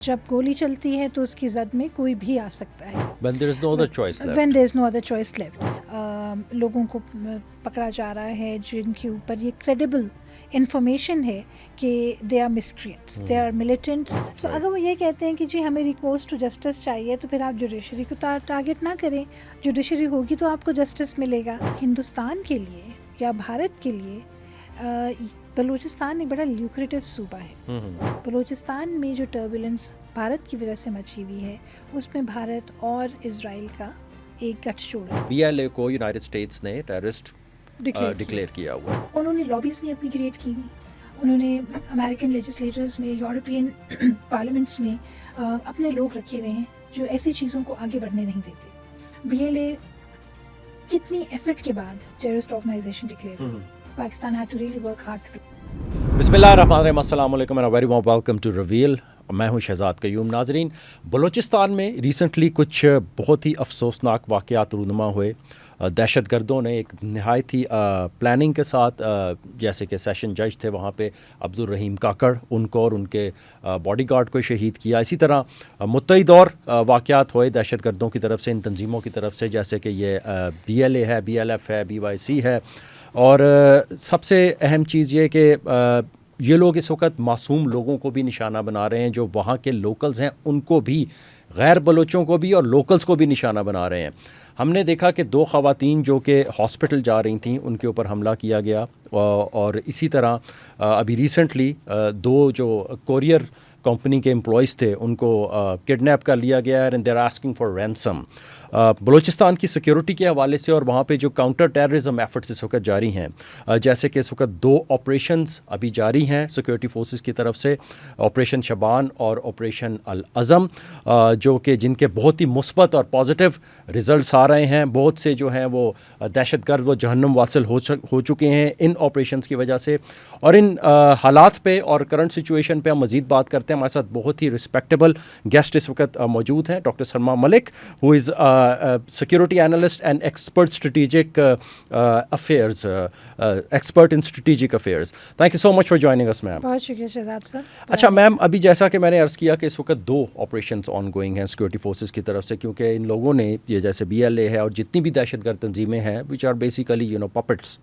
جب گولی چلتی ہے تو اس کی زد میں کوئی بھی آ سکتا ہے. When there is no other choice left. When there is no other choice left. لوگوں کو پکڑا جا رہا ہے جن کے اوپر یہ کریڈیبل انفارمیشن ہے کہ they are miscreants, they are militants. So اگر وہ یہ کہتے ہیں کہ جی ہمیں ریکورس ٹو جسٹس چاہیے تو پھر آپ جوڈیشری کو ٹارگٹ نہ کریں. جوڈیشری ہوگی تو آپ کو جسٹس ملے گا. ہندوستان کے لیے یا بھارت کے لیے بلوچستان ایک بڑا لیوکریٹو صوبہ ہے. بلوچستان میں جو ٹربولنس بھارت کی وجہ سے مچی ہوئی ہے اس میں بھارت اور اسرائیل کا ایک گٹھ جوڑ ہے. BLA کو یونائٹڈ اسٹیٹس نے ٹیررسٹ ڈکلیئر کیا ہوا ہے. انہوں نے لابیز نہیں اپنی کریٹ کی ہوئی. انہوں نے امریکن لیجسلیٹرز میں, یورپین پارلیمنٹس میں اپنے لوگ رکھے ہوئے ہیں جو ایسی چیزوں کو آگے بڑھنے نہیں دیتے. BLA کتنی ایفرٹ کے بعد ٹیررسٹ آرگنائزیشن ڈکلیئر ہوئی. Pakistan had to really work hard to do. بسم اللہ الرحمن الرحیم. السلام علیکم and very warm welcome to reveal. میں ہوں شہزاد قیوم. ناظرین, بلوچستان میں ریسنٹلی کچھ بہت ہی افسوسناک واقعات رونما ہوئے. دہشت گردوں نے ایک نہایت ہی پلاننگ کے ساتھ, جیسے کہ سیشن جج تھے وہاں پہ عبدالحکیم کاکڑ, ان کو اور ان کے باڈی گارڈ کو شہید کیا. اسی طرح متعدد اور واقعات ہوئے دہشت گردوں کی طرف سے, ان تنظیموں کی طرف سے, جیسے کہ یہ BLA ہے, BLF ہے, BYC ہے. اور سب سے اہم چیز یہ کہ یہ لوگ اس وقت معصوم لوگوں کو بھی نشانہ بنا رہے ہیں. جو وہاں کے لوکلز ہیں ان کو بھی, غیر بلوچوں کو بھی اور لوکلز کو بھی نشانہ بنا رہے ہیں. ہم نے دیکھا کہ 2 خواتین جو کہ ہاسپٹل جا رہی تھیں ان کے اوپر حملہ کیا گیا, اور اسی طرح ابھی ریسنٹلی 2 جو کوریئر کمپنی کے امپلائیز تھے ان کو کڈنیپ کر لیا گیا ہے. And they are asking for ransom. Balochistan کی سیکیورٹی کے حوالے سے اور وہاں پہ جو کاؤنٹر ٹیررزم ایفرٹس اس وقت جاری ہیں, جیسے کہ اس وقت 2 آپریشنز ابھی جاری ہیں سیکیورٹی فورسز کی طرف سے, آپریشن شعبان اور آپریشن العزم, جو کہ جن کے بہت ہی مثبت اور پازیٹیو رزلٹس آ رہے ہیں. بہت سے جو ہیں وہ دہشت گرد وہ جہنم واصل ہو چکے ہیں ان آپریشنز کی وجہ سے. اور ان حالات پہ اور کرنٹ سچویشن پہ ہم مزید بات کرتے ہیں. ہمارے ساتھ بہت ہی رسپیکٹیبل گیسٹ اس وقت موجود ہیں, doctor Salma Malik, who is security analyst and expert strategic affairs, expert in strategic affairs. Thank you so much for joining us, ma'am. بہت شکریہ شہزاد صاحب. اچھا میم, ابھی جیسا کہ میں نے عرض کیا کہ اس وقت 2 آپریشنز آن گوئنگ ہیں سیکورٹی فورسز کی طرف سے, کیونکہ ان لوگوں نے یہ جیسے BLA ہے اور جتنی بھی دہشت گرد تنظیمیں ہیں which are basically puppets,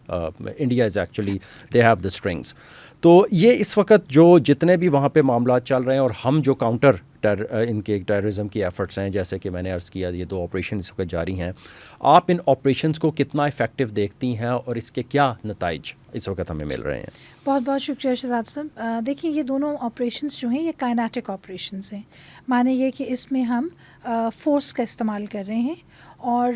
India is actually they have the strings. تو یہ اس وقت جو جتنے بھی وہاں پہ معاملات چل رہے ہیں اور ہم جو کاؤنٹر ان کے ٹیررزم کی ایفرٹس ہیں, جیسے کہ میں نے عرض کیا یہ 2 آپریشن اس وقت جاری ہیں, آپ ان آپریشنز کو کتنا افیکٹو دیکھتی ہیں اور اس کے کیا نتائج اس وقت ہمیں مل رہے ہیں؟ بہت بہت شکریہ شہزاد صاحب. دیکھیں, یہ دونوں آپریشنز جو ہیں یہ کائنیٹک آپریشنز ہیں. معنی یہ کہ اس میں ہم فورس کا استعمال کر رہے ہیں. اور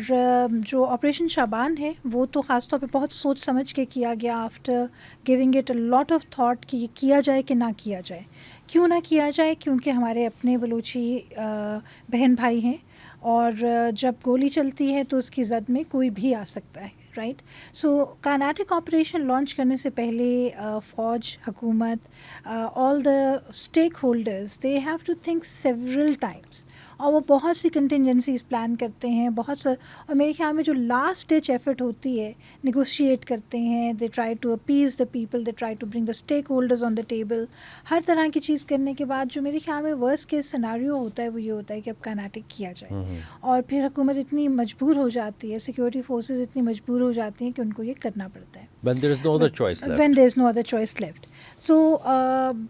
جو آپریشن شعبان ہے وہ تو خاص طور پہ بہت سوچ سمجھ کے کیا گیا, after giving it a lot of thought کہ یہ کیا جائے کہ نہ کیا جائے. کیوں نہ کیا جائے؟ کیونکہ ہمارے اپنے بلوچی بہن بھائی ہیں, اور جب گولی چلتی ہے تو اس کی زد میں کوئی بھی آ سکتا ہے, right. So kinetic operation launch کرنے سے پہلے فوج, حکومت, all the stakeholders they have to think several times, اور وہ بہت سی کنٹینجنسیز پلان کرتے ہیں, بہت سا. اور میرے خیال میں جو لاسٹ ڈچ ایفرٹ ہوتی ہے, نیگوشیٹ کرتے ہیں, they try to appease the people, they try to bring the stakeholders on the table. ہر طرح کی چیز کرنے کے بعد جو میرے خیال میں ورسٹ کیس سیناریو ہوتا ہے وہ یہ ہوتا ہے کہ اب کائنیٹک کیا جائے. اور پھر حکومت اتنی مجبور ہو جاتی ہے, سیکورٹی فورسز اتنی مجبور ہو جاتی ہیں کہ ان کو یہ کرنا پڑتا ہے. When there is no other choice left. When there is no other choice left. تو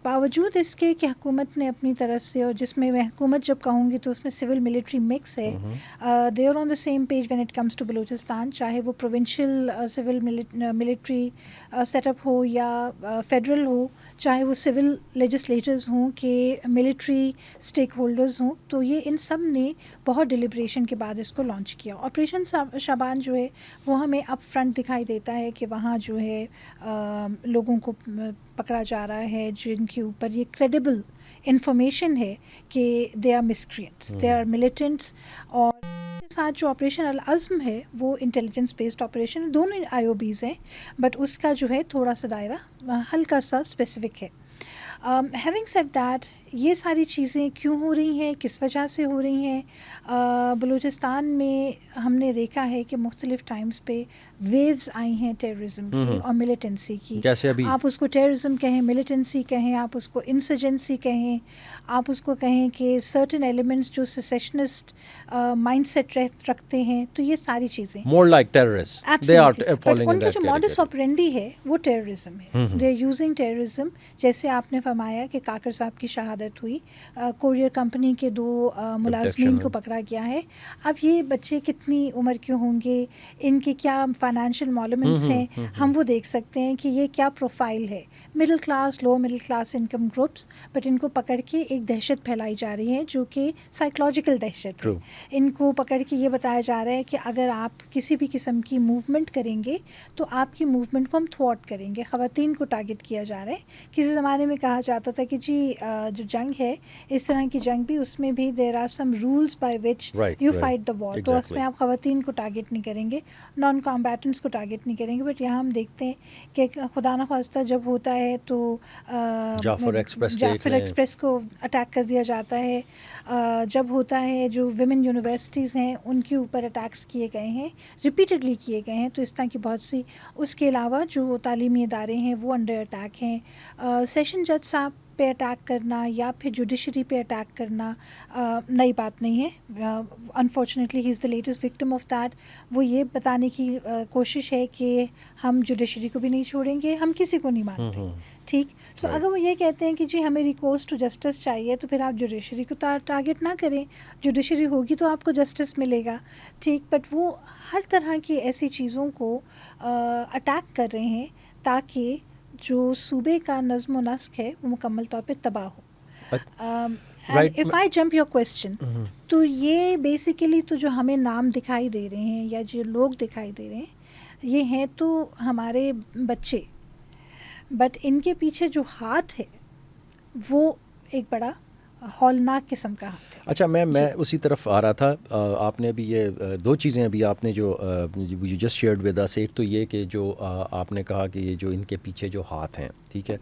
باوجود اس کے کہ حکومت نے اپنی طرف سے, اور جس میں حکومت جب کہوں گی تو اس میں سول ملٹری مکس ہے, they are on the same page when it comes to Balochistan, چاہے وہ provincial civil military set up ہو یا فیڈرل ہو, چاہے وہ سول لیجسلیٹرز ہوں کہ ملٹری اسٹیک ہولڈرز ہوں. تو یہ ان سب نے بہت ڈیلیبریشن کے بعد اس کو لانچ کیا. آپریشن شعبان جو ہے وہ ہمیں اپ فرنٹ دکھائی دیتا ہے کہ وہاں جو ہے لوگوں کو پکڑا جا رہا ہے جن کے اوپر یہ کریڈیبل انفارمیشن ہے کہ they are miscreants, they are militants. اور کے ساتھ جو آپریشن العزم ہے وہ انٹیلیجنس بیسڈ آپریشن, دونوں IOBs ہیں, بٹ اس کا جو ہے تھوڑا سا دائرہ ہلکا سا اسپیسیفک ہے. ہیونگ سیڈ دیٹ, یہ ساری چیزیں کیوں ہو رہی ہیں, کس وجہ سے ہو رہی ہیں؟ بلوچستان میں ہم نے دیکھا ہے کہ مختلف ٹائمز پہ ویوز آئی ہیں ٹیررزم کی اور ملیٹنسی کی. جیسے ابھی آپ اس کو ٹیررزم کہیں, ملیٹنسی کہیں, آپ اس کو انسرجنسی کہیں, آپ اس کو کہیں کہ سرٹن ایلیمنٹس جو سیشنسٹ مائنڈ سیٹ رکھتے ہیں, تو یہ ساری چیزیں more like terrorists. They are falling in ان کا that جو ماڈس category. آپرینڈی ہے وہ ٹیررزم ہے. They are using terrorism. جیسے آپ نے فرمایا کہ کاکڑ صاحب کی شہادت ہوئی, کوریئر کمپنی کے 2 ملازمین کو پکڑا گیا ہے. اب یہ بچے کتنی عمر کے ہوں گے, ان کے کیا فائنینشیل مالومنٹس ہیں, ہم وہ دیکھ سکتے ہیں کہ یہ کیا پروفائل ہے. Middle class, low middle class income groups, but ان کو پکڑ کے ایک دہشت پھیلائی جا رہی ہے جو کہ سائیکولوجیکل دہشت ہے. ان کو پکڑ کے یہ بتایا جا رہا ہے کہ اگر آپ کسی بھی قسم کی موومنٹ کریں گے تو آپ کی موومنٹ کو ہم تھوارٹ کریں گے. خواتین کو ٹارگٹ کیا جا رہا ہے. کسی زمانے میں کہا جاتا تھا کہ جی جو جنگ ہے اس طرح کی جنگ بھی, اس میں بھی there are some rules by which you fight the war. تو اس میں آپ خواتین کو ٹارگٹ نہیں کریں گے, نان کامبیٹنٹس کو ٹارگٹ نہیں کریں گے. بٹ یہاں ہم دیکھتے ہیں کہ خدا نخواستہ جب ہوتا ہے تو جعفر ایکسپریس کو اٹیک کر دیا جاتا ہے. جب ہوتا ہے جو ویمن یونیورسٹیز ہیں ان کے اوپر اٹیکس کیے گئے ہیں, ریپیٹڈلی کیے گئے ہیں. تو اس طرح کی بہت سی, اس کے علاوہ جو تعلیمی ادارے ہیں وہ انڈر اٹیک ہیں. سیشن جج صاحب پہ اٹیک کرنا یا پھر جوڈیشری پہ اٹیک کرنا نئی بات نہیں ہے. Unfortunately he is the latest victim of that. وہ یہ بتانے کی کوشش ہے کہ ہم جوڈیشری کو بھی نہیں چھوڑیں گے, ہم کسی کو نہیں مانتے. ٹھیک. سو اگر وہ یہ کہتے ہیں کہ جی ہمیں ریکورس ٹو جسٹس چاہیے, تو پھر آپ جوڈیشری کو ٹارگٹ نہ کریں. جوڈیشری ہوگی تو آپ کو جسٹس ملے گا. ٹھیک. بٹ وہ ہر طرح کی ایسی چیزوں کو اٹیک کر رہے ہیں تاکہ جو صوبے کا نظم و نسق ہے وہ مکمل طور پہ تباہ ہو. If I jump your question, تو یہ بیسیکلی تو جو ہمیں نام دکھائی دے رہے ہیں یا جو لوگ دکھائی دے رہے ہیں یہ ہیں تو ہمارے بچے, بٹ ان کے پیچھے جو ہاتھ ہے وہ ایک بڑا ہولناک قسم کا ہاتھ ہے. اچھا, میں اسی طرف آ رہا تھا. آپ نے ابھی یہ 2 چیزیں ابھی آپ نے جو جسٹ شیئرڈ ود اس, ایک تو یہ کہ جو آپ نے کہا کہ یہ جو ان کے پیچھے جو ہاتھ ہیں, ٹھیک ہے.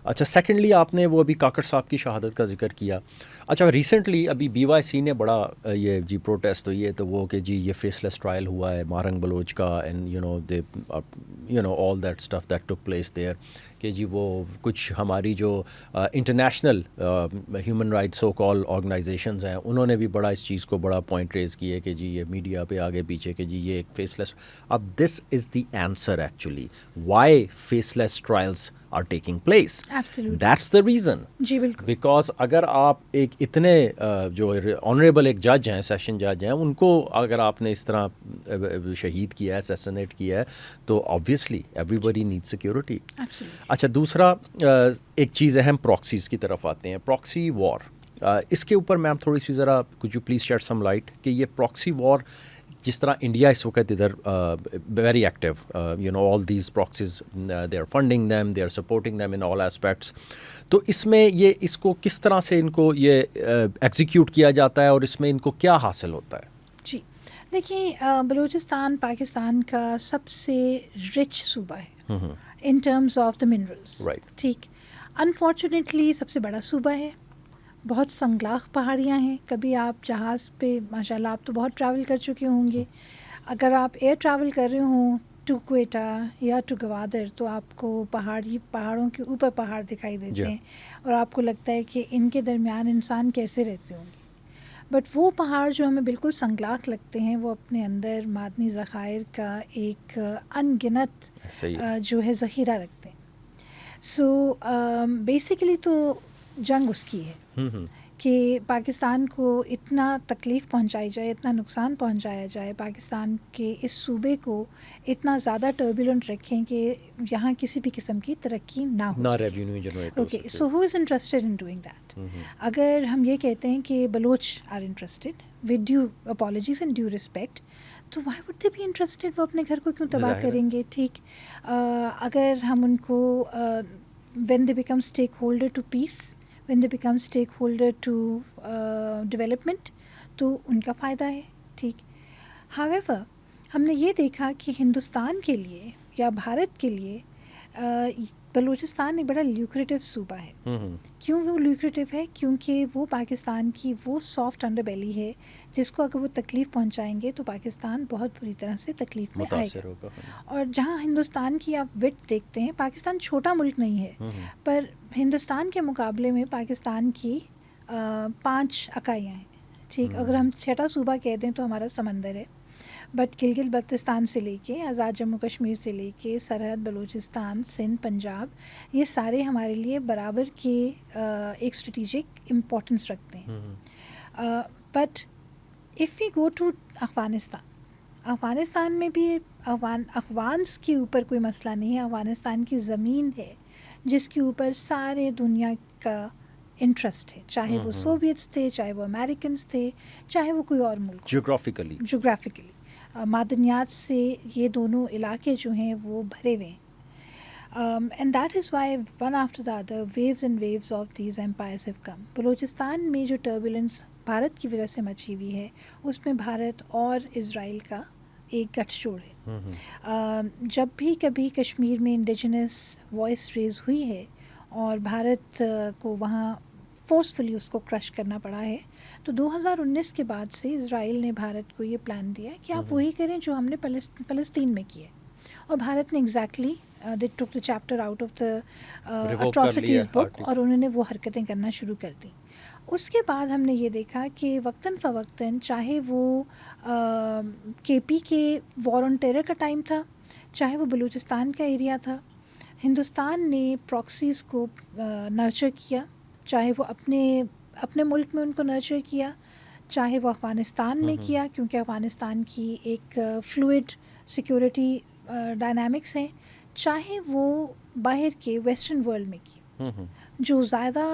اچھا, سیکنڈلی آپ نے وہ ابھی کاکڑ صاحب کی شہادت کا ذکر کیا. اچھا, ریسنٹلی ابھی BYC نے بڑا یہ جی پروٹیسٹ ہوئی ہے, تو وہ کہ جی یہ فیس لیس ٹرائل ہوا ہے مارنگ بلوچ کا, and you know all that stuff that took place there, کہ جی وہ کچھ ہماری جو international human rights so called organizations ہیں انہوں نے بھی بڑا اس چیز کو بڑا پوائنٹ ریز کی ہے کہ جی یہ میڈیا پہ آگے پیچھے کہ جی یہ ایک فیس لیس. اب دس از the answer actually Y face less trials are taking place. Absolutely. That's the reason. جی بالکل. Because اگر آپ ایک اتنے جو آنریبل ایک جج ہیں, سیشن جج ہیں, ان کو اگر آپ نے اس طرح شہید کیا ہے, اسیسنیٹ کیا ہے, تو obviously everybody needs security. Absolutely. اچھا, دوسرا ایک چیز اہم پراکسیز کی طرف آتے ہیں. پراکسی وار, اس کے اوپر میم تھوڑی سی ذرا could you please shed some light کہ یہ پراکسی وار جس طرح انڈیا اس وقت ادھر very active, you know all these proxies they are funding them, they are supporting them in all aspects, تو اس میں یہ اس کو کس طرح سے ان کو یہ ایگزیکیوٹ کیا جاتا ہے اور اس میں ان کو کیا حاصل ہوتا ہے؟ جی دیکھیے, بلوچستان پاکستان کا سب سے رچ صوبہ ہے in terms of the minerals. ٹھیک. انفارچونیٹلی سب سے بڑا صوبہ ہے, بہت سنگلاخ پہاڑیاں ہیں. کبھی آپ جہاز پہ ماشاء اللہ آپ تو بہت ٹریول کر چکے ہوں گے, اگر آپ ایئر ٹریول کر رہے ہوں ٹو کوئٹہ یا ٹو گوادر تو آپ کو پہاڑوں کے اوپر پہاڑ دکھائی دیتے ہیں اور آپ کو لگتا ہے کہ ان کے درمیان انسان کیسے رہتے ہوں گے. بٹ وہ پہاڑ جو ہمیں بالکل سنگلاخ لگتے ہیں وہ اپنے اندر معدنی ذخائر کا ایک ان گنت جو ہے ذخیرہ رکھتے ہیں. سو بیسیکلی تو جنگ اس کی ہے کہ پاکستان کو اتنا تکلیف پہنچائی جائے, اتنا نقصان پہنچایا جائے, پاکستان کے اس صوبے کو اتنا زیادہ ٹربولنٹ رکھیں کہ یہاں کسی بھی قسم کی ترقی نہ ہو. Okay, so who is interested in doing that? اگر ہم یہ کہتے ہیں کہ Baloch are interested with due apologies and due respect, تو why would they be interested? وہ اپنے گھر کو کیوں تباہ کریں گے؟ ٹھیک. اگر ہم ان کو when they become stakeholder to peace, when they become stakeholder to development, تو ان کا فائدہ ہے. ٹھیک. however ہم نے یہ دیکھا کہ ہندوستان کے لیے یا بھارت کے لیے بلوچستان ایک بڑا لیوکریٹو صوبہ ہے. کیوں وہ لیوکریٹو ہے؟ کیونکہ وہ پاکستان کی وہ سافٹ انڈر بیلی ہے جس کو اگر وہ تکلیف پہنچائیں گے تو پاکستان بہت بری طرح سے تکلیف میں آئے گا. اور جہاں ہندوستان کی آپ وڈتھ دیکھتے ہیں، پاکستان چھوٹا ملک نہیں ہے، پر ہندوستان کے مقابلے میں پاکستان کی 5 اکائیاں ہیں. ٹھیک، اگر ہم چھٹا صوبہ کہہ دیں تو ہمارا سمندر ہے، بٹ گلگت بلتستان سے لے کے آزاد جموں کشمیر سے لے کے سرحد بلوچستان، سندھ، پنجاب، یہ سارے ہمارے لیے برابر کے ایک اسٹریٹجک امپورٹنس رکھتے ہیں. But if we go to Afghanistan میں بھی افغانس کے اوپر کوئی مسئلہ نہیں ہے. افغانستان کی زمین ہے جس کے اوپر سارے دنیا کا انٹرسٹ ہے، چاہے وہ سوویتس تھے، چاہے وہ امریکنس تھے، چاہے وہ کوئی اور ملک. جغرافیکلی معدنیات سے یہ دونوں علاقے جو ہیں وہ بھرے ہوئے ہیں. And that is why one after the other waves and waves of these empires have come. Balochistan میں جو ٹربولنس بھارت کی وجہ سے مچی ہوئی ہے، اس میں بھارت اور اسرائیل کا ایک گٹھ جوڑ ہے. جب بھی کبھی کشمیر میں انڈیجنس وائس ریز ہوئی ہے اور بھارت کو وہاں فورسفلی اس کو کرش کرنا پڑا ہے، تو 2019 کے بعد سے اسرائیل نے بھارت کو یہ پلان دیا کہ آپ وہی کریں جو ہم نے فلسطین میں کیے. اور بھارت نے exactly they took the chapter out of the atrocities book, اور انہوں نے وہ حرکتیں کرنا شروع کر دیں. اس کے بعد ہم نے یہ دیکھا کہ وقتاً فوقتاً، چاہے وہ کے پی کے وار آن ٹیرر کا ٹائم تھا، چاہے وہ بلوچستان کا ایریا تھا، ہندوستان نے پراکسیز کو نرچر کیا، چاہے وہ اپنے ملک میں ان کو نرچر کیا، چاہے وہ افغانستان میں کیا، کیونکہ افغانستان کی ایک فلوئڈ سیکورٹی ڈائنامکس ہیں، چاہے وہ باہر کے ویسٹرن ورلڈ میں کی. جو زیادہ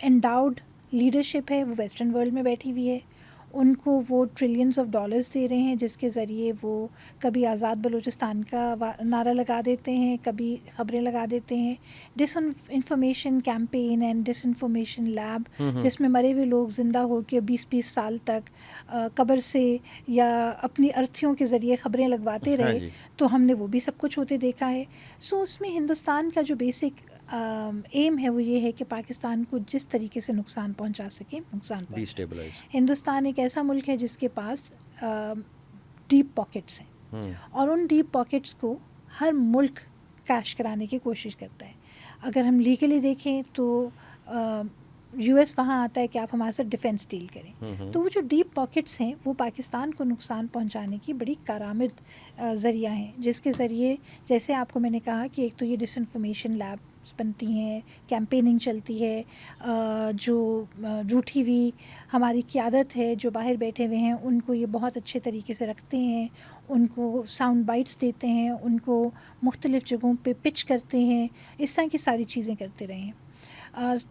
انڈاؤڈ لیڈرشپ ہے وہ ویسٹرن ورلڈ میں بیٹھی ہوئی ہے. ان کو وہ ٹریلینز آف ڈالرز دے رہے ہیں جس کے ذریعے وہ کبھی آزاد بلوچستان کا نعرہ لگا دیتے ہیں، کبھی خبریں لگا دیتے ہیں. Disinformation campaign and disinformation lab, جس میں مرے ہوئے لوگ زندہ ہو کے 20 سال تک قبر سے یا اپنی ارتھیوں کے ذریعے خبریں لگواتے رہے، تو ہم نے وہ بھی سب کچھ ہوتے دیکھا ہے. سو اس میں ہندوستان کا جو بیسک ایم ہے وہ یہ ہے کہ پاکستان کو جس طریقے سے نقصان پہنچا سکے نقصان پہنچائے. ہندوستان ایک ایسا ملک ہے جس کے پاس ڈیپ پاکٹس ہیں، اور ان ڈیپ پاکٹس کو ہر ملک کیش کرانے کی کوشش کرتا ہے. اگر ہم لیگلی دیکھیں تو یو ایس وہاں آتا ہے کہ آپ ہمارے ساتھ ڈیفینس ڈیل کریں. تو وہ جو ڈیپ پاکٹس ہیں وہ پاکستان کو نقصان پہنچانے کی بڑی کارآمد ذریعہ ہیں، جس کے ذریعے جیسے آپ کو میں نے کہا کہ ایک تو یہ ڈس انفارمیشن لیبس بنتی ہیں، کیمپیننگ چلتی ہے، جو روٹھی ہوئی ہماری قیادت ہے جو باہر بیٹھے ہوئے ہیں ان کو یہ بہت اچھے طریقے سے رکھتے ہیں، ان کو ساؤنڈ بائٹس دیتے ہیں، ان کو مختلف جگہوں پہ پچ کرتے ہیں، اس طرح کی ساری چیزیں کرتے رہے ہیں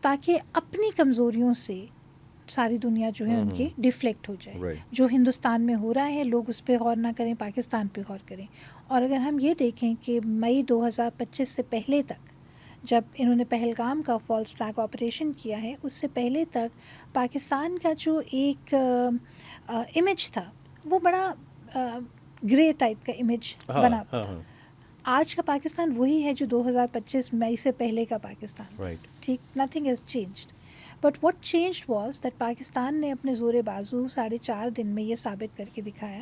تاکہ اپنی کمزوریوں سے ساری دنیا جو ہے ان کی ڈیفلیکٹ ہو جائے. جو ہندوستان میں ہو رہا ہے لوگ اس پہ غور نہ کریں، پاکستان پہ غور کریں. اور اگر ہم یہ دیکھیں کہ مئی 2025 سے پہلے تک، جب انہوں نے پہلگام کا فالس فلیگ آپریشن کیا ہے، اس سے پہلے تک پاکستان کا جو ایک امیج تھا وہ بڑا گرے ٹائپ کا امیج بنا تھا. آج کا پاکستان وہی ہے جو 2025 مئی سے پہلے کا پاکستان. ٹھیک، nothing has changed. But what changed was that Pakistan نے اپنے زور بازو 4.5 دن میں یہ ثابت کر کے دکھایا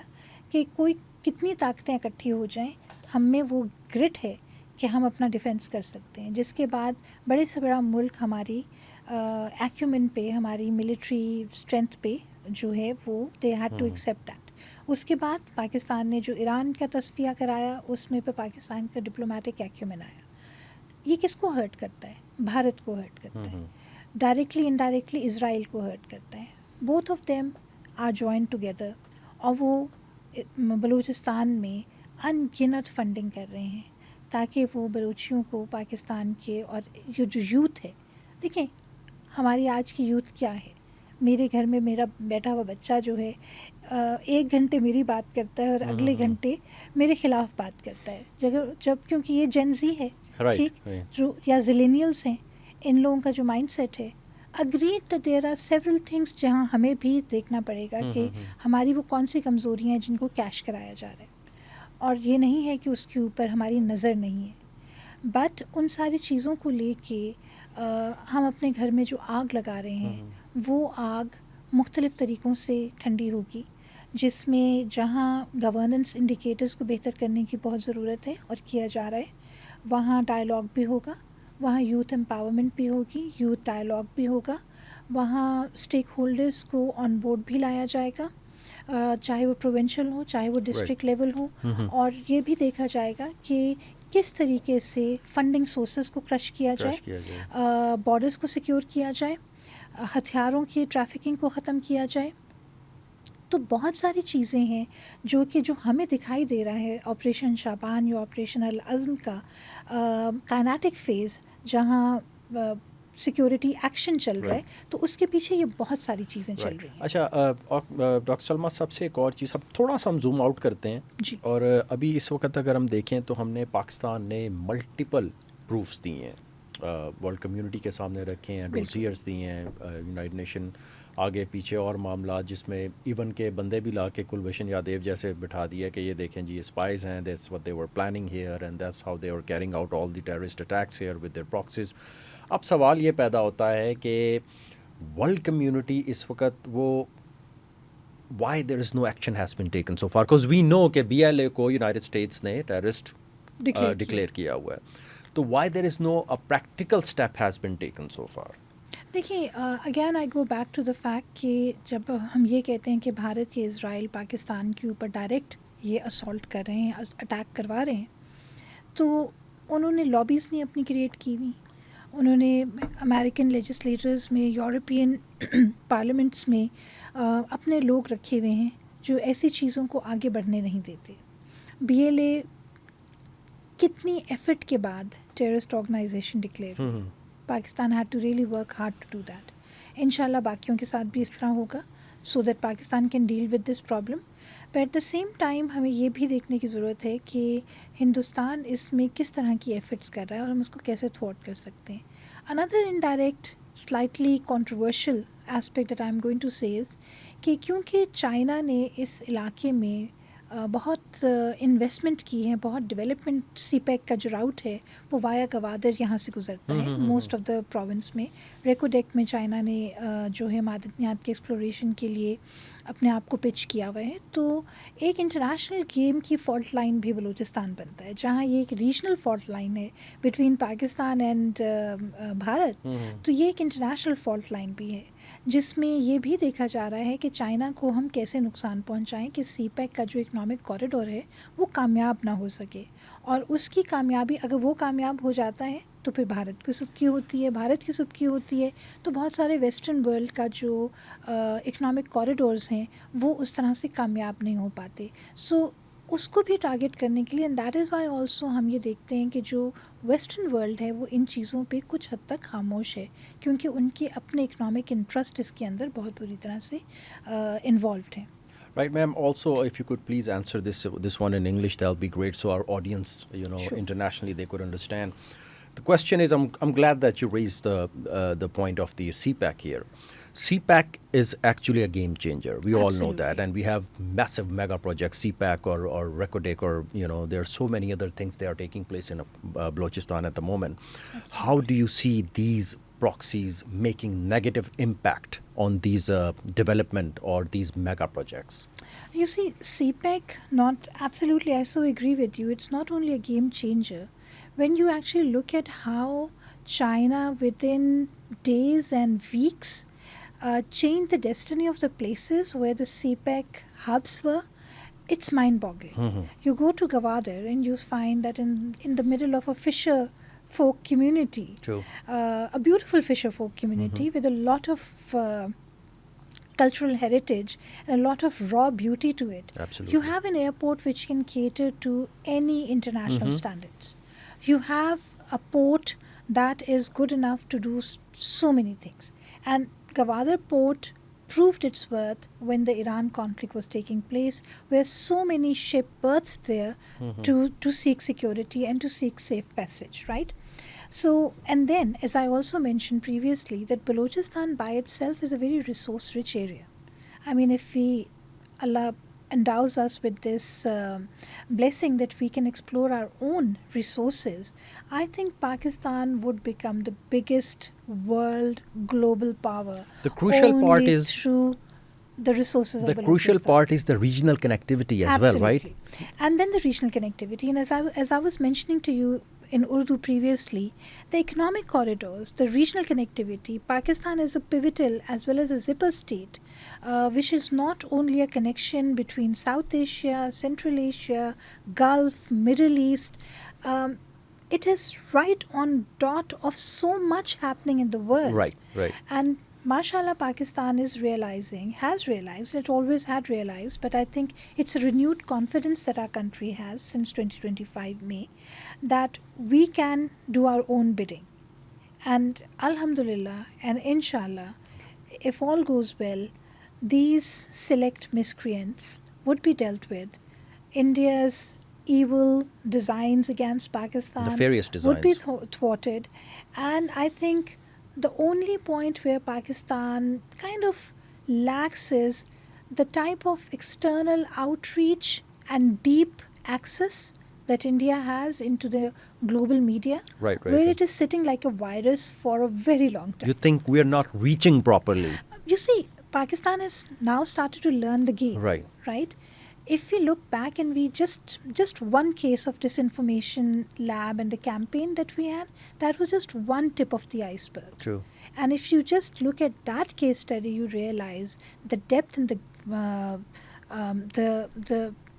کہ کوئی کتنی طاقتیں اکٹھی ہو جائیں، ہم میں وہ گرٹ ہے کہ ہم اپنا ڈیفینس کر سکتے ہیں. جس کے بعد بڑے سے بڑا ملک ہماری ایکیومن پہ، ہماری ملٹری اسٹرینتھ پہ جو ہے وہ they had to accept that. اس کے بعد پاکستان نے جو ایران کا تصفیہ کرایا اس میں پہ پاکستان کا ڈپلومیٹک ایکیومن آیا. یہ کس کو ہرٹ کرتا ہے؟ بھارت کو ہرٹ کرتا ہے، ڈائریکٹلی انڈائریکٹلی اسرائیل کو ہرٹ کرتا ہے. Both of them are join together, اور وہ بلوچستان میں ان گنت فنڈنگ کر رہے ہیں تاکہ وہ بلوچیوں کو پاکستان کے، اور یہ جو یوتھ ہے، دیکھیں ہماری آج کی یوتھ کیا ہے. میرے گھر میں میرا بیٹا ہوا بچہ جو ہے 1 گھنٹے میری بات کرتا ہے اور اگلے گھنٹے میرے خلاف بات کرتا ہے، جب کیونکہ یہ جین زی ہے، ٹھیک، جو یا زیلینیلس ہیں، ان لوگوں کا جو مائنڈ سیٹ ہے. Agreed that there are several things جہاں ہمیں بھی دیکھنا پڑے گا کہ ہماری وہ کون سی کمزوریاں ہیں جن کو کیش کرایا جا رہا ہے، اور یہ نہیں ہے کہ اس کے اوپر ہماری نظر نہیں ہے. بٹ ان ساری چیزوں کو لے کے ہم اپنے گھر میں جو آگ لگا رہے ہیں وہ آگ مختلف طریقوں سے ٹھنڈی ہوگی، جس میں جہاں گورننس انڈیکیٹرز کو بہتر کرنے کی بہت ضرورت ہے اور کیا جا رہا ہے، وہاں ڈائلاگ بھی ہوگا، وہاں یوتھ امپاورمنٹ بھی ہوگی، یوتھ ڈائلاگ بھی ہوگا، وہاں اسٹیک ہولڈرز کو آن بورڈ بھی لایا جائے گا، چاہے وہ پروونشل ہو چاہے وہ ڈسٹرکٹ لیول ہو، اور یہ بھی دیکھا جائے گا کہ کس طریقے سے فنڈنگ سورسز کو کرش کیا جائے، بارڈرز کو سیکیور کیا جائے، ہتھیاروں کی ٹریفکنگ کو ختم کیا جائے. تو بہت ساری چیزیں ہیں جو ہمیں دکھائی دے رہا ہے آپریشن شعبان یا آپریشن العزم کا کائنیٹک فیز، جہاں سیکیورٹی ایکشن چل رہا ہے، تو اس کے پیچھے یہ بہت ساری چیزیں چل رہی ہیں. اچھا ڈاکٹر سلمیٰ، سب سے ایک اور چیز تھوڑا سا ہم زوم آؤٹ کرتے ہیں جی. اور ابھی اس وقت اگر ہم دیکھیں تو ہم نے پاکستان نے ملٹیپل پروفس دیے ہیں، ورلڈ کمیونٹی کے سامنے رکھے ہیں، ڈوزیئرس دیے ہیں، یونائٹڈ نیشن آگے پیچھے اور معاملات، جس میں ایون کے بندے بھی لا کے کلبھوشن یادیو جیسے بٹھا دیا کہ یہ دیکھیں جی یہ اسپائز ہیں، that's what they were planning here and that's how they were carrying out all the terrorist attacks here with their proxies. اب سوال یہ پیدا ہوتا ہے کہ ورلڈ کمیونٹی اس وقت وہ why there is no action has been taken so far, because we know کہ BLA کو یونائٹڈ اسٹیٹس نے ٹیررسٹ ڈکلیئر کیا ہوا ہے، تو why there is no practical step has been taken so far. دیکھیے again I go back to the fact کہ جب ہم یہ کہتے ہیں کہ بھارت یا اسرائیل پاکستان کے اوپر ڈائریکٹ یہ اسالٹ کر رہے ہیں، اٹیک کروا رہے ہیں، تو انہوں نے لابیز نہیں اپنی کریٹ کی ہوئی، انہوں نے امریکن لیجسلیٹرز میں، یورپین پارلیمنٹس میں اپنے لوگ رکھے ہوئے ہیں جو ایسی چیزوں کو آگے بڑھنے نہیں دیتے. BLA کتنی ایفرٹ کے بعد ٹیررسٹ آرگنائزیشن ڈکلیئر ہوئی. Pakistan had to really work hard to do that. انشاءاللہ باقیوں کے ساتھ بھی اس طرح ہوگا so that Pakistan can deal with this problem. But at the same time ہمیں یہ بھی دیکھنے کی ضرورت ہے کہ ہندوستان اس میں کس طرح کی ایفرٹس کر رہا ہے اور ہم اس کو کیسے تھوارٹ کر سکتے ہیں. اندر indirect slightly controversial aspect that I am going to say is کہ کیونکہ چائنا نے اس علاقے میں بہت انویسٹمنٹ کی ہے، بہت ڈیولپمنٹ، سی پیک کا جو راؤٹ ہے وہ وایا گوادر یہاں سے گزرتا ہے موسٹ آف دا پروونس میں. ریکوڈیک میں چائنا نے جو ہے معدنیات کے ایکسپلوریشن کے لیے اپنے آپ کو پچ کیا ہوا ہے. تو ایک انٹرنیشنل گیم کی فالٹ لائن بھی بلوچستان بنتا ہے، جہاں یہ ایک ریجنل فالٹ لائن ہے بٹوین پاکستان اینڈ بھارت. تو یہ ایک انٹرنیشنل فالٹ لائن بھی ہے جس میں یہ بھی دیکھا جا رہا ہے کہ چائنا کو ہم کیسے نقصان پہنچائیں کہ سی پیک کا جو اکنامک کوریڈور ہے وہ کامیاب نہ ہو سکے. اور اس کی کامیابی اگر وہ کامیاب ہو جاتا ہے تو پھر بھارت کی سبکی ہوتی ہے، بھارت کی سبکی ہوتی ہے، تو بہت سارے ویسٹرن ورلڈ کا جو اکنامک کوریڈورز ہیں وہ اس طرح سے کامیاب نہیں ہو پاتے. سو اس کو بھی ٹارگٹ کرنے کے لیے، and that is Y also ہم یہ دیکھتے ہیں کہ جو ویسٹرن ورلڈ ہے وہ ان چیزوں پہ کچھ حد تک خاموش ہے، کیونکہ ان کے اپنے اکنامک انٹرسٹ اس کے اندر بہت بری طرح سے انوالوڈ ہیں. Right, ma'am. Also, if you could please answer this one in English, that would be great, so our audience, Sure. internationally, they could understand. The question is, I'm glad that you raised the point of the CPAC here. CPAC is actually a game changer. We all know that, and we have massive mega projects, CPAC or Recodec, or there are so many other things that are taking place in Balochestan at the moment. Absolutely. How do you see these proxies making negative impact on these development or these mega projects? You see, CPEC, not absolutely, I so agree with you. It's not only a game changer. When you actually look at how China within days and weeks changed the destiny of the places where the CPEC hubs were, it's mind-boggling. You go to Gwadar and you find that in the middle of a fisher folk community, True. A beautiful fisher folk community with a lot of cultural heritage and a lot of raw beauty to it. Absolutely. You have an airport which can cater to any international standards. You have a port that is good enough to do so many things. And Gwadar port proved its worth when the Iran conflict was taking place, where so many ships berthed there to seek security and to seek safe passage, right? So, and then, as I also mentioned previously, that Balochistan by itself is a very resource-rich area. I mean, if we, Allah endows us with this blessing that we can explore our own resources, I think Pakistan would become the biggest world global power. The crucial part is through the resources of Balochistan. The crucial part is the regional connectivity as Absolutely. well, right? And then the regional connectivity. And as I was mentioning to you in Urdu previously, the economic corridors, the regional connectivity, Pakistan is a pivotal as well as a zipper state, which is not only a connection between South Asia, Central Asia, Gulf, Middle East. It is right on dot of so much happening in the world. Right. And mashallah, Pakistan has realized, it always had realized, but I think it's a renewed confidence that our country has since 2025 May, that we can do our own bidding. And alhamdulillah and inshallah, if all goes well, these select miscreants would be dealt with. India's evil designs against Pakistan Nefarious designs would be thwarted. And I think the only point where Pakistan kind of lacks is the type of external outreach and deep access that India has into the global media, where it is sitting like a virus for a very long time. You think we are not reaching properly? You see, Pakistan has now started to learn the game, right? If we look back and we just one case of disinformation lab and the campaign that we had, that was just one tip of the iceberg. True. And if you just look at that case study, you realize the depth and the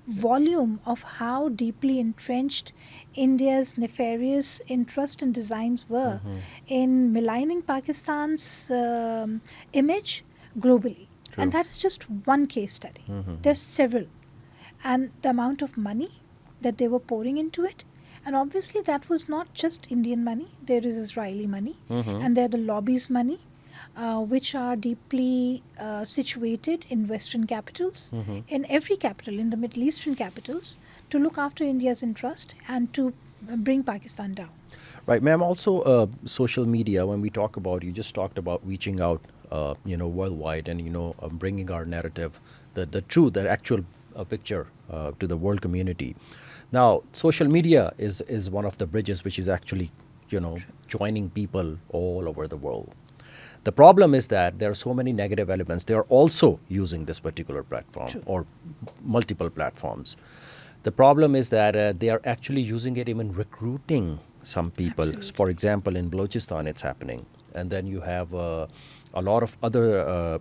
volume of how deeply entrenched India's nefarious interest and designs were in maligning Pakistan's image globally. True. And that is just one case study. There's several. And the amount of money that they were pouring into it. And obviously that was not just Indian money. There is Israeli money. And there are the lobbies money, which are deeply situated in Western capitals, in every capital, in the Middle Eastern capitals, to look after India's interest and to bring Pakistan down. Right, ma'am. Also, social media, when we talk about, you just talked about reaching out, worldwide and, bringing our narrative, the truth, the actual picture to the world community. Now, social media is one of the bridges which is actually, joining people all over the world. The problem is that there are so many negative elements. They are also using this particular platform. True. Or multiple platforms. The problem is that they are actually using it, even recruiting some people. Absolutely. For example, in Balochestan it's happening. And then you have a lot of other,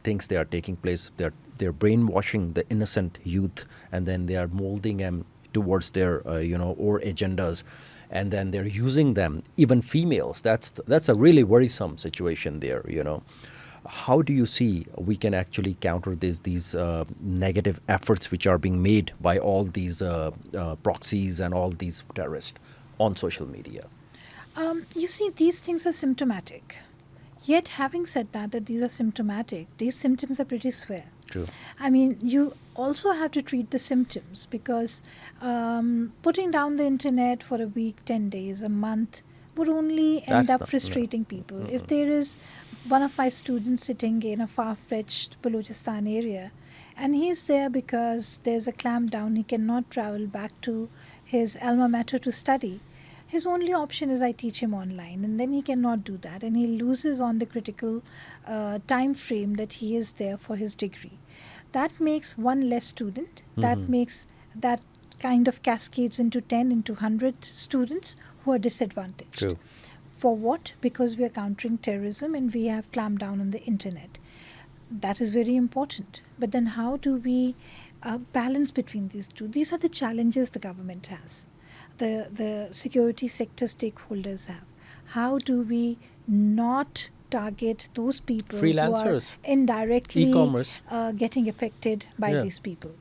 things they are taking place. They're brainwashing the innocent youth, and then they are molding them towards their, or agendas. And then they're using them, even females. That's a really worrisome situation there, How do you see we can actually counter these negative efforts which are being made by all these proxies and all these terrorists on social media? You see, these things are symptomatic. Yet, having said that these are symptomatic, these symptoms are pretty square. True. I mean, you also have to treat the symptoms, because putting down the internet for a week, 10 days, a month would only end up frustrating people. If there is one of my students sitting in a far-fetched Balochestan area, and he's there because there's a clampdown, he cannot travel back to his alma mater to study, his only option is I teach him online, and then he cannot do that, and he loses on the critical time frame that he is there for his degree. That makes one less student. That makes that kind of cascades into 10, into 100 students who are disadvantaged. True. For what? Because we are countering terrorism and we have clamped down on the internet. That is very important. But then how do we balance between these two? These are the challenges the government has. The security sector stakeholders have. How do we not target those people who are indirectly getting affected by these people?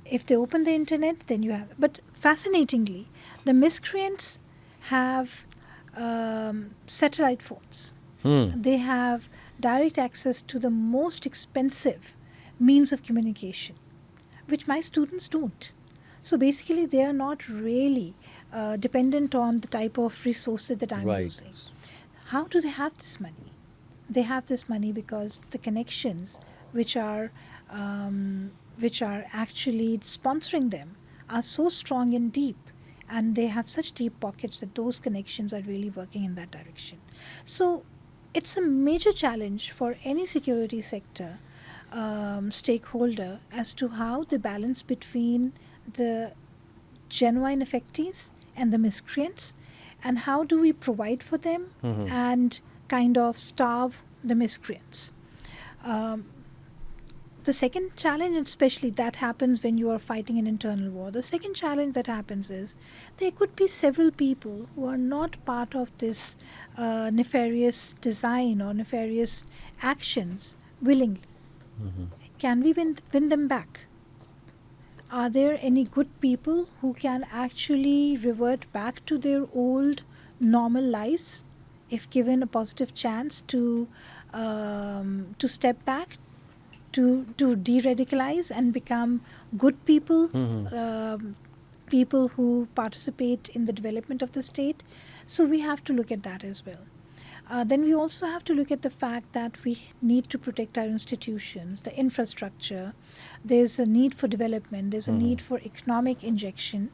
If they open the internet, then you have... But fascinatingly, the miscreants have satellite phones. They have direct access to the most expensive means of communication, which my students don't. So basically, they are not really dependent on the type of resources that I'm using. How do they have this money? They have this money because the connections which are which are actually sponsoring them are so strong and deep, and they have such deep pockets that those connections are really working in that direction. So it's a major challenge for any security sector stakeholder as to how the balance between the genuine effectees and the miscreants, and how do we provide for them and kind of starve the miscreants. The second challenge, and especially that happens when you are fighting an internal war, the second challenge that happens is there could be several people who are not part of this nefarious design or nefarious actions willingly. Can we win them back? Are there any good people who can actually revert back to their old normal lives if given a positive chance to step back, to de-radicalize and become good people, people who participate in the development of the state? So we have to look at that as well. Then we also have to look at the fact that we need to protect our institutions, the infrastructure. There's a need for development. There's a need for economic injection.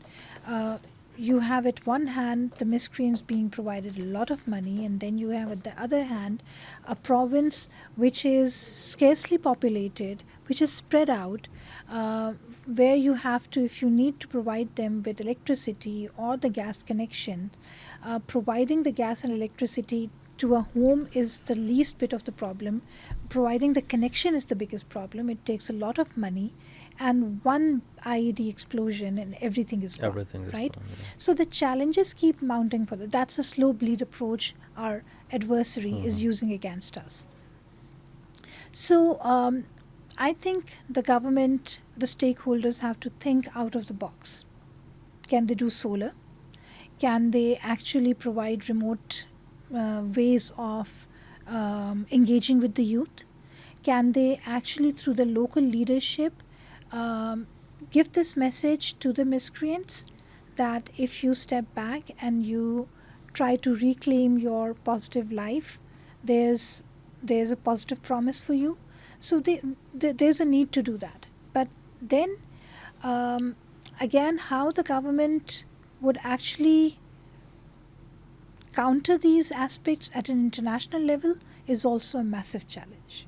You have at one hand the miscreants being provided a lot of money, and then you have at the other hand a province which is scarcely populated, which is spread out, where you have to, if you need to provide them with electricity or the gas connection, providing the gas and electricity to a home is the least bit of the problem. Providing the connection is the biggest problem. It takes a lot of money, and one IED explosion and everything is gone. Everything is right? gone, yeah. So the challenges keep mounting for that. That's a slow bleed approach our adversary is using against us. So I think the government, the stakeholders have to think out of the box. Can they do solar? Can they actually provide remote ways of engaging with the youth? Can they actually, through the local leadership, give this message to the miscreants that if you step back and you try to reclaim your positive life, there's a positive promise for you? So there's a need to do that. But then again, how the government would actually counter these aspects at an international level is also a massive challenge.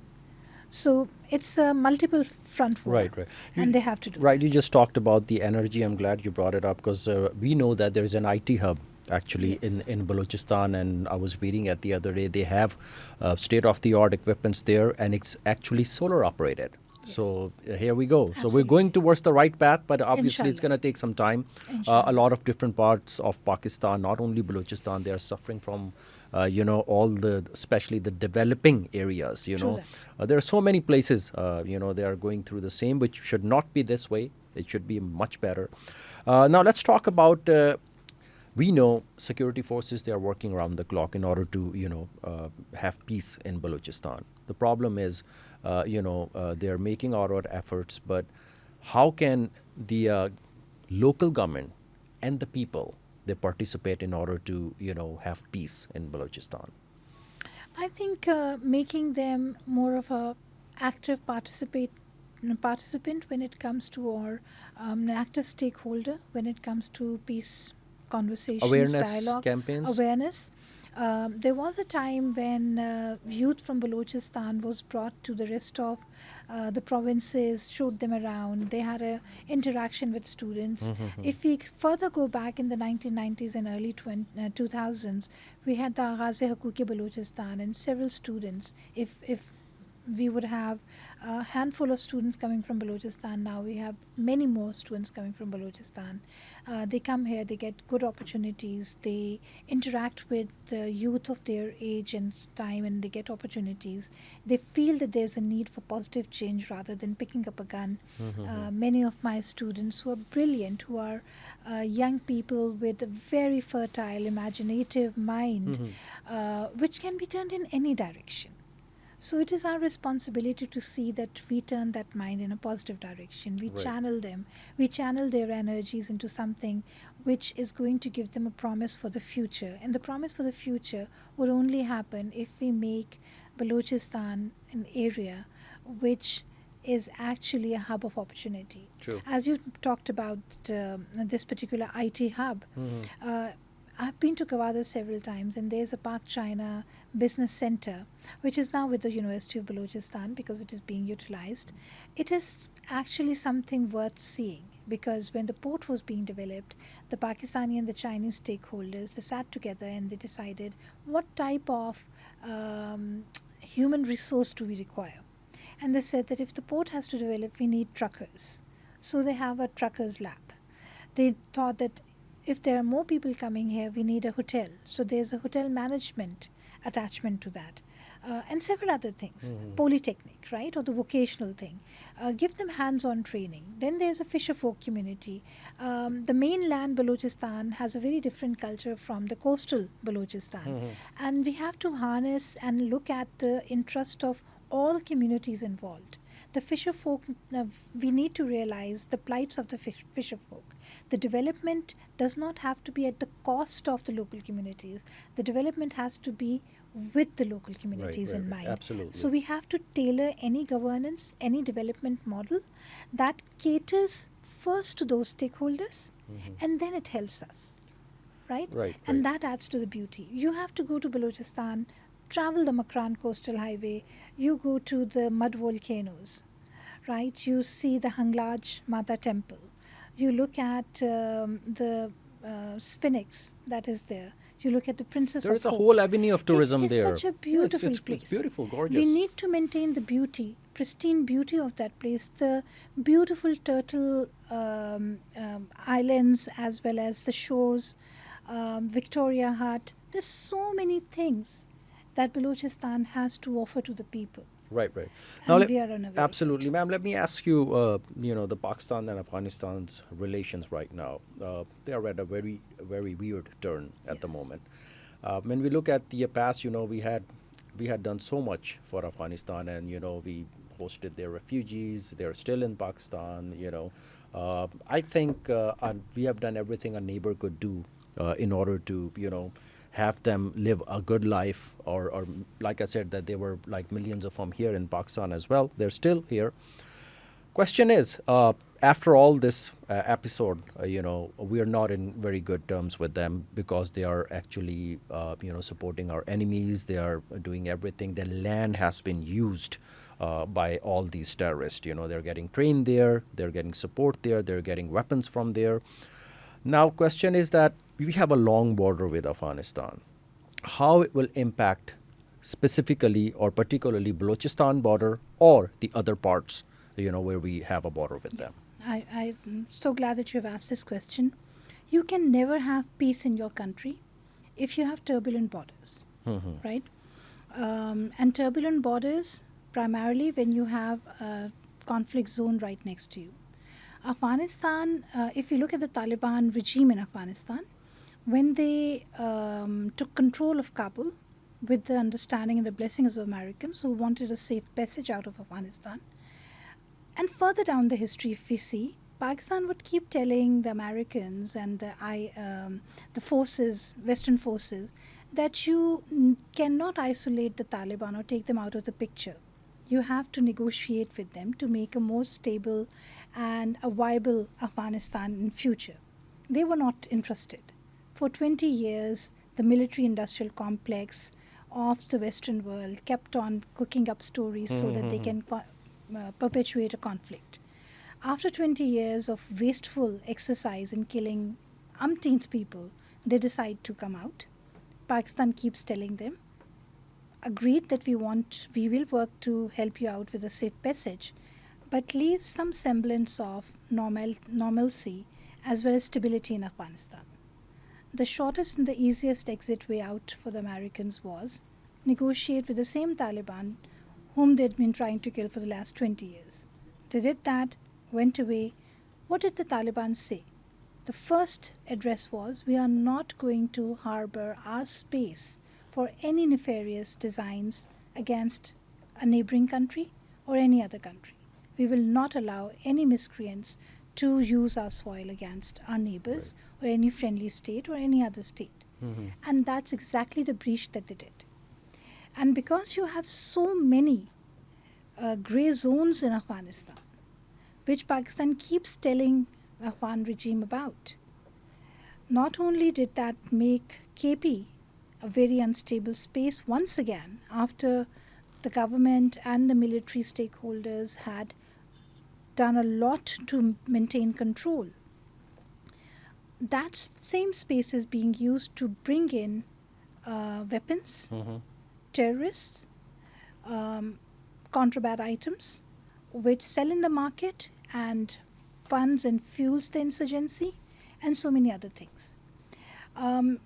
So it's a multiple front war, Right. and they have to do Right, that. you just talked about the energy. I'm glad you brought it up because we know that there is an IT hub actually Yes. in Balochestan, and I was reading it the other day. They have state-of-the-art equipments there, and it's actually solar operated. Yes. So here we go. So Absolutely. we're going towards the right path, but obviously it's Inshallah. going to take some time. Inshallah. A lot of different parts of Pakistan, not only Balochistan, they are suffering from, all the, especially the developing areas, True there are so many places, they are going through the same, which should not be this way. It should be much better. Now let's talk about, we know security forces, they are working around the clock in order to, have peace in Balochistan. The problem is, they are making all-out efforts, but how can the local government and the people, they participate in order to, have peace in Balochistan? I think making them more of a active participant when it comes to, or an active stakeholder when it comes to peace conversations, Awareness dialogue, campaigns? awareness. There was a time when youth from Balochistan was brought to the rest of the provinces, showed them around. They had an interaction with students. If we further go back in the 1990s and early 2000s, we had the Ghazi-Haquqi Balochistan and several students. If we would have a handful of students coming from Balochistan. Now we have many more students coming from Balochistan. They come here, they get good opportunities, they interact with the youth of their age and time, and they get opportunities. They feel that there's a need for positive change rather than picking up a gun. Many of my students who are brilliant, who are young people with a very fertile, imaginative mind, which can be turned in any direction. So it is our responsibility to see that we turn that mind in a positive direction. We channel them. We channel their energies into something which is going to give them a promise for the future. And the promise for the future would only happen if we make Balochistan an area which is actually a hub of opportunity. True. As you talked about this particular IT hub, I've been to Kawada several times, and there's a Pak China business center, which is now with the University of Balochestan because it is being utilized. It is actually something worth seeing, because when the port was being developed, the Pakistani and the Chinese stakeholders, they sat together and they decided what type of human resource do we require. And they said that if the port has to develop, we need truckers. So they have a truckers lab. They thought that if there are more people coming here, we need a hotel. So there's a hotel management attachment to that. And several other things, polytechnic, right, or the vocational thing. Give them hands-on training. Then there's a fisher folk community. The mainland Balochistan has a very different culture from the coastal Balochistan. And we have to harness and look at the interest of all communities involved. The fisher folk, we need to realize the plights of the fisher folk. The development does not have to be at the cost of the local communities. The development has to be with the local communities in mind. Absolutely. So we have to tailor any governance, any development model that caters first to those stakeholders, and then it helps us, right? And that adds to the beauty. You have to go to Balochistan, travel the Makran Coastal Highway, you go to the mud volcanoes, right? You see the Hanglaj Mata Temple. You look at the Sphinx that is there. You look at the Princess of Hope. There's a whole avenue of tourism there. It's such a beautiful place. It's beautiful, gorgeous. We need to maintain the beauty, pristine beauty of that place. The beautiful turtle islands, as well as the shores, Victoria Hut. There's so many things that Balochistan has to offer to the people. Right. And we are unaware. Absolutely. Ma'am, let me ask you, the Pakistan and Afghanistan's relations right now, they are at a very, very weird turn at the moment. When we look at the past, we had done so much for Afghanistan, and, we hosted their refugees. They're still in Pakistan, I think we have done everything a neighbor could do in order to, have them live a good life, or like I said, that there were like millions of them here in Pakistan as well. They're still here. Question is, after all this episode, we are not in very good terms with them, because they are actually, supporting our enemies. They are doing everything. Their land has been used by all these terrorists. They're getting trained there. They're getting support there. They're getting weapons from there. Now, question is that we have a long border with Afghanistan. How it will impact specifically or particularly Balochistan border or the other parts, where we have a border with them? I'm so glad that you've asked this question. You can never have peace in your country if you have turbulent borders, right? And turbulent borders, primarily when you have a conflict zone right next to you. Afghanistan, if you look at the Taliban regime in Afghanistan, when they took control of Kabul with the understanding and the blessings of Americans who wanted a safe passage out of Afghanistan, and further down the history, if we see, Pakistan would keep telling the Americans and the forces, Western forces, that you cannot isolate the Taliban or take them out of the picture. You have to negotiate with them to make a more stable and a viable Afghanistan in future. They were not interested. For 20 years, the military-industrial complex of the Western world kept on cooking up stories so that they can perpetuate a conflict. After 20 years of wasteful exercise in killing umpteenth people, they decide to come out. Pakistan keeps telling them, agreed that we will work to help you out with a safe passage, but leave some semblance of normalcy as well as stability in Afghanistan. The shortest and the easiest exit way out for the Americans was negotiate with the same Taliban whom they'd been trying to kill for the last 20 years. They did that, went away. What did the Taliban say? The first address was, we are not going to harbor our space for any nefarious designs against a neighboring country or any other country. We will not allow any miscreants to use our soil against our neighbors or any friendly state or any other state. And that's exactly the breach that they did. And because you have so many grey zones in Afghanistan, which Pakistan keeps telling the Afghan regime about. Not only did that make KP a very unstable space once again, after the government and the military stakeholders had done a lot to maintain control, that same space is being used to bring in weapons, terrorists, contraband items, which sell in the market and funds and fuels the insurgency, and so many other things.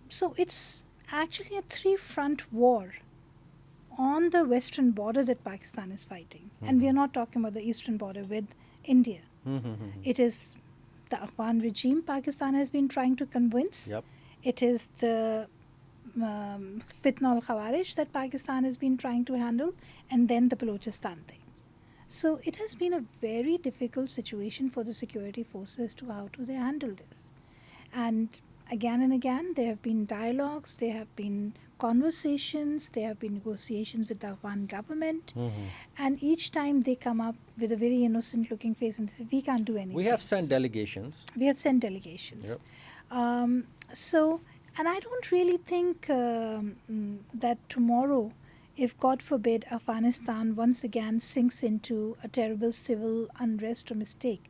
So it's actually a three-front war on the western border that Pakistan is fighting. And we are not talking about the eastern border with India. It is the Afghan regime Pakistan has been trying to convince. Yep. It is the fitna al-Khawarij that Pakistan has been trying to handle, and then the Balochistán thing. So it has been a very difficult situation for the security forces to how do they handle this. And again, there have been dialogues, there have been conversations, there have been negotiations with the Afghan government, and each time they come up with a very innocent looking face and say, we can't do anything. We have sent delegations. Yep. And I don't really think that tomorrow, if God forbid Afghanistan once again sinks into a terrible civil unrest or mistake,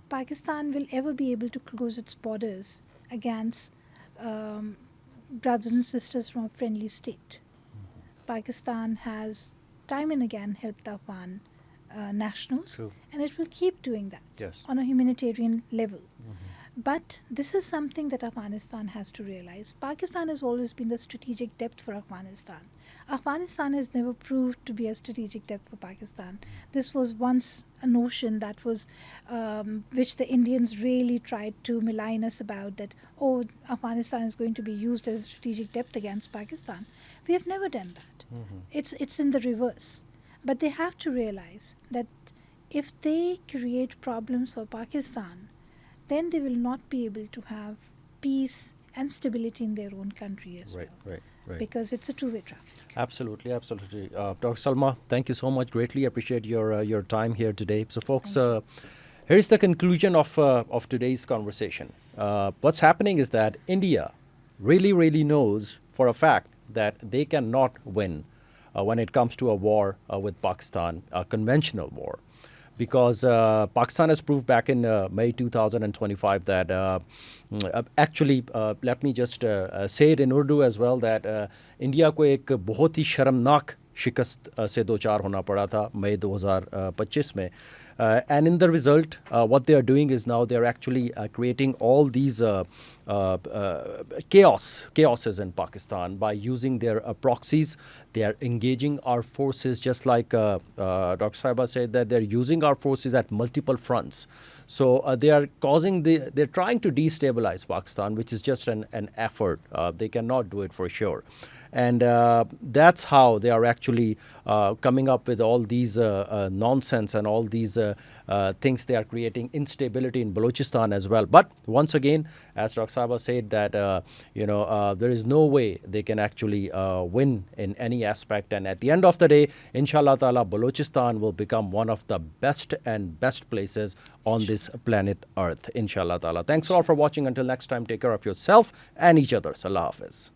Pakistan will ever be able to close its borders against brothers and sisters from a friendly state. Pakistan has time and again helped the Afghan nationals. True. And it will keep doing that. Yes. On a humanitarian level. But this is something that Afghanistan has to realize. Pakistan has always been the strategic depth for Afghanistan. Afghanistan has never proved to be a strategic depth for Pakistan. This was once a notion that was, which the Indians really tried to malign us about, that, oh, Afghanistan is going to be used as a strategic depth against Pakistan. We have never done that. It's in the reverse. But they have to realize that if they create problems for Pakistan, then they will not be able to have peace and stability in their own country as well. Right. Because it's a two-way traffic. Absolutely. Dr. Salma, thank you so much. Greatly appreciate your time here today. So, folks, here's the conclusion of today's conversation. What's happening is that India really knows for a fact that they cannot win when it comes to a war with Pakistan, a conventional war. Because Pakistan has proved back in May 2025 that actually, let me just say it in Urdu as well, that India को एक बहुत ही शर्मनाक शिकस्त से दो चार होना पड़ा था मई 2025 में. And in the result, what they are doing is now they are actually creating all these chaoses in Pakistan by using their proxies. They are engaging our forces, just like Dr. Sahiba said, that they're using our forces at multiple fronts. So they're trying to destabilize Pakistan, which is just an effort. They cannot do it for sure. And that's how they are actually coming up with all these nonsense and all these things. They are creating instability in Balochistán as well. But once again, as Dr. Sahaba said, that there is no way they can actually win in any aspect. And at the end of the day, inshallah ta'ala, Balochistán will become one of the best places on this planet Earth, inshallah ta'ala. Thanks all for watching. Until next time, take care of yourself and each other. Allah Hafiz.